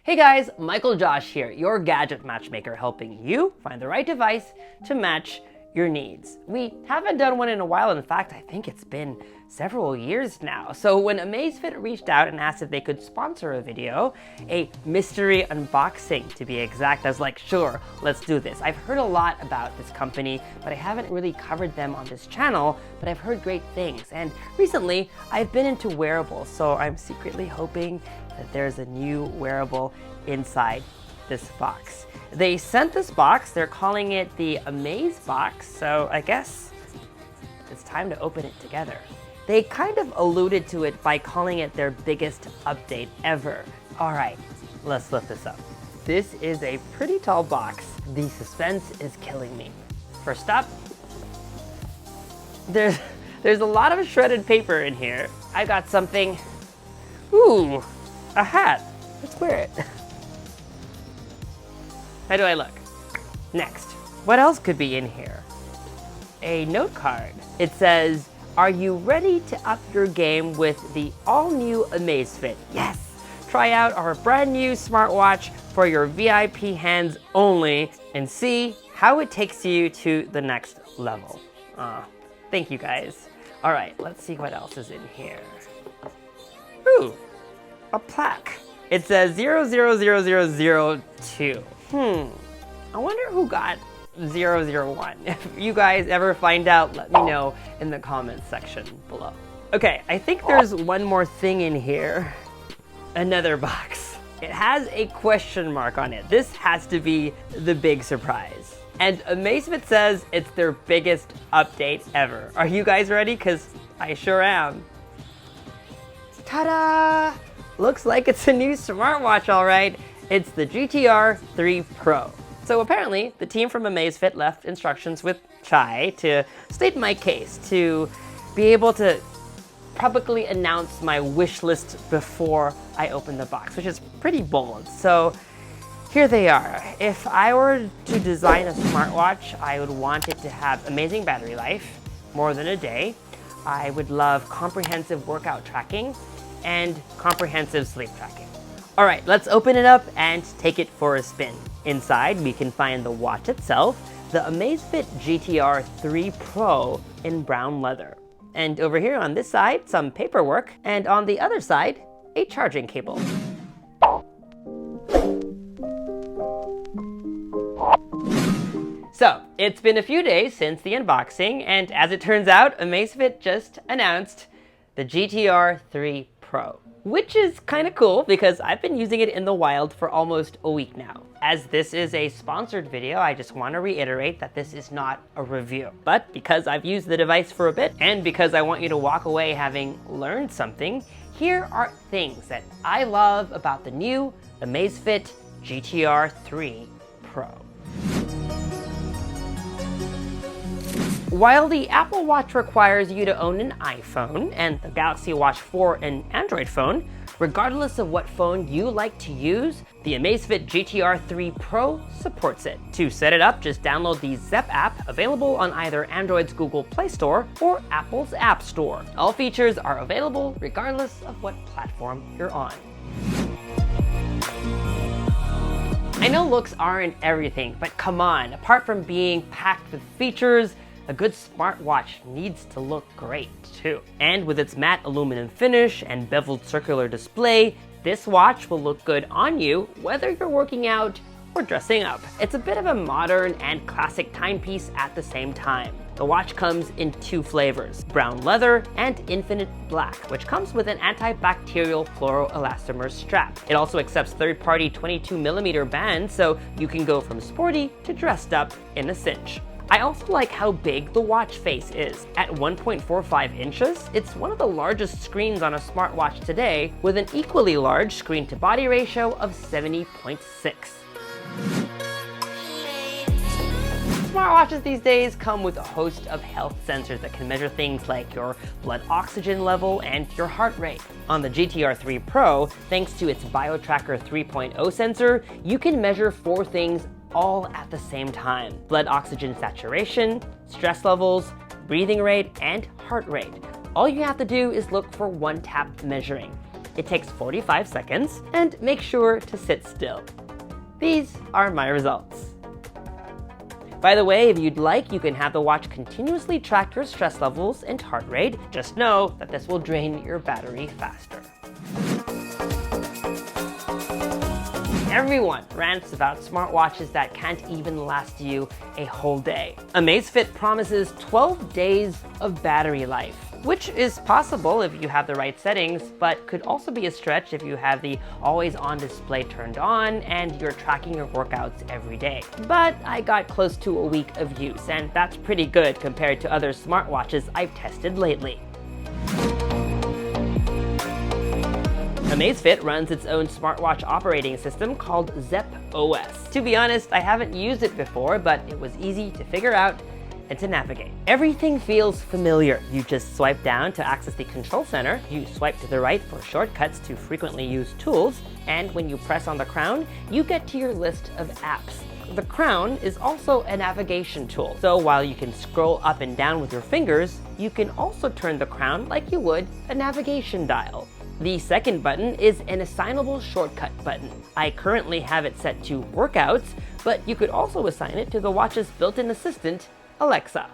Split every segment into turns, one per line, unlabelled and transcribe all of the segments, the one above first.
Hey guys, MICHAELJOSH here, your gadget matchmaker, helping you find the right device to match your needs. We haven't done one in a while. In fact, I think it's been several years now. So when Amazfit reached out and asked if they could sponsor a video, a mystery unboxing to be exact, I was like, sure, let's do this. I've heard a lot about this company, but I haven't really covered them on this channel, but I've heard great things. And recently, I've been into wearables, so I'm secretly hoping that there's a new wearable inside this box. They sent this box, they're calling it the Amaze box, so I guess it's time to open it together. They kind of alluded to it by calling it their biggest update ever. All right, let's lift this up. This is a pretty tall box. The suspense is killing me. First up, there's a lot of shredded paper in here. I got something, ooh, a hat. Let's wear it. How do I look? Next, what else could be in here? A note card. It says, are you ready to up your game with the all-new Amazfit? Yes! Try out our brand new smartwatch for your VIP hands only and see how it takes you to the next level. Thank you guys. All right, let's see what else is in here. Ooh, a plaque. It says 000002. I wonder who got 001. If you guys ever find out, let me know in the comments section below. Okay, I think there's one more thing in here. Another box. It has a question mark on it. This has to be the big surprise. And Amazfit says it's their biggest update ever. Are you guys ready? Because I sure am. Ta-da! Looks like it's a new smartwatch, all right. It's the GTR 3 Pro. So apparently, the team from Amazfit left instructions with Chai to state my case, to be able to publicly announce my wish list before I open the box, which is pretty bold. So here they are. If I were to design a smartwatch, I would want it to have amazing battery life, more than a day. I would love comprehensive workout tracking and comprehensive sleep tracking. All right, let's open it up and take it for a spin. Inside, we can find the watch itself, the Amazfit GTR 3 Pro in brown leather. And over here on this side, some paperwork, and on the other side, a charging cable. So, it's been a few days since the unboxing, and as it turns out, Amazfit just announced the GTR 3 Pro. Which is kind of cool because I've been using it in the wild for almost a week now. As this is a sponsored video, I just want to reiterate that this is not a review. But because I've used the device for a bit, and because I want you to walk away having learned something, here are things that I love about the new Amazfit GTR 3 Pro. While the Apple Watch requires you to own an iPhone and the Galaxy Watch 4 an Android phone, regardless of what phone you like to use, the Amazfit GTR 3 Pro supports it. To set it up, just download the Zepp app, available on either Android's Google Play Store or Apple's App Store. All features are available regardless of what platform you're on. I know looks aren't everything, but come on, apart from being packed with features, a good smartwatch needs to look great too. And with its matte aluminum finish and beveled circular display, this watch will look good on you whether you're working out or dressing up. It's a bit of a modern and classic timepiece at the same time. The watch comes in two flavors, brown leather and infinite black, which comes with an antibacterial fluoroelastomer strap. It also accepts third-party 22mm bands, so you can go from sporty to dressed up in a cinch. I also like how big the watch face is. At 1.45 inches, it's one of the largest screens on a smartwatch today, with an equally large screen-to-body ratio of 70.6. Smartwatches these days come with a host of health sensors that can measure things like your blood oxygen level and your heart rate. On the GTR 3 Pro, thanks to its BioTracker 3.0 sensor, you can measure 4 things all at the same time: blood oxygen saturation, stress levels, breathing rate, and heart rate. All you have to do is look for one-tap measuring. It takes 45 seconds, and make sure to sit still. These are my results. By the way, if you'd like, you can have the watch continuously track your stress levels and heart rate. Just know that this will drain your battery faster. Everyone rants about smartwatches that can't even last you a whole day. Amazfit promises 12 days of battery life, which is possible if you have the right settings, but could also be a stretch if you have the always-on display turned on and you're tracking your workouts every day. But I got close to a week of use, and that's pretty good compared to other smartwatches I've tested lately. Amazfit runs its own smartwatch operating system called ZzzZzzs. To be honest, I haven't used it before, but it was easy to figure out and to navigate. Everything feels familiar. You just swipe down to access the control center, you swipe to the right for shortcuts to frequently used tools, and when you press on the crown, you get to your list of apps. The crown is also a navigation tool, so while you can scroll up and down with your fingers, you can also turn the crown like you would a navigation dial. The second button is an assignable shortcut button. I currently have it set to workouts, but you could also assign it to the watch's built-in assistant, Alexa.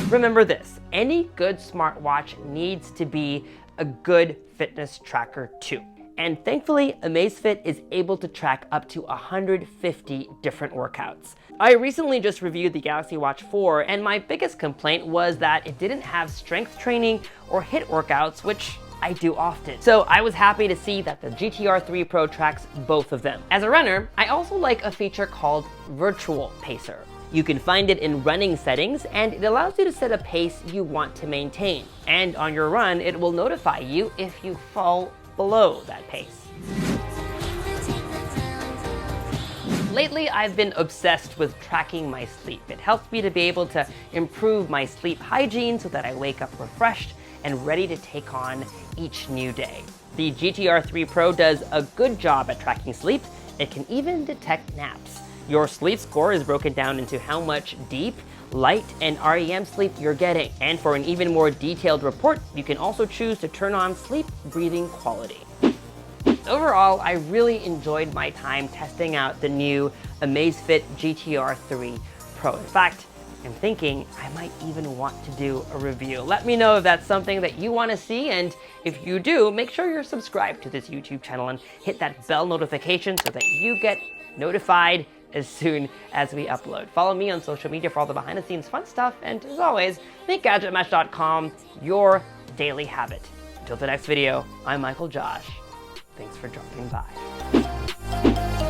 Remember this, any good smartwatch needs to be a good fitness tracker too. And thankfully, Amazfit is able to track up to 150 different workouts. I recently just reviewed the Galaxy Watch 4, and my biggest complaint was that it didn't have strength training or HIIT workouts, which I do often. So I was happy to see that the GTR 3 Pro tracks both of them. As a runner, I also like a feature called Virtual Pacer. You can find it in running settings, and it allows you to set a pace you want to maintain. And on your run, it will notify you if you fall below that pace. Lately, I've been obsessed with tracking my sleep. It helps me to be able to improve my sleep hygiene so that I wake up refreshed and ready to take on each new day. The GTR 3 Pro does a good job at tracking sleep. It can even detect naps. Your sleep score is broken down into how much deep, light, and REM sleep you're getting. And for an even more detailed report, you can also choose to turn on sleep breathing quality. Overall, I really enjoyed my time testing out the new Amazfit GTR 3 Pro. In fact, I'm thinking I might even want to do a review. Let me know if that's something that you want to see, and if you do, make sure you're subscribed to this YouTube channel and hit that bell notification so that you get notified as soon as we upload. Follow me on social media for all the behind-the-scenes fun stuff, and as always, make GadgetMatch.com your daily habit. Until the next video, I'm MICHAELJOSH. Thanks for dropping by.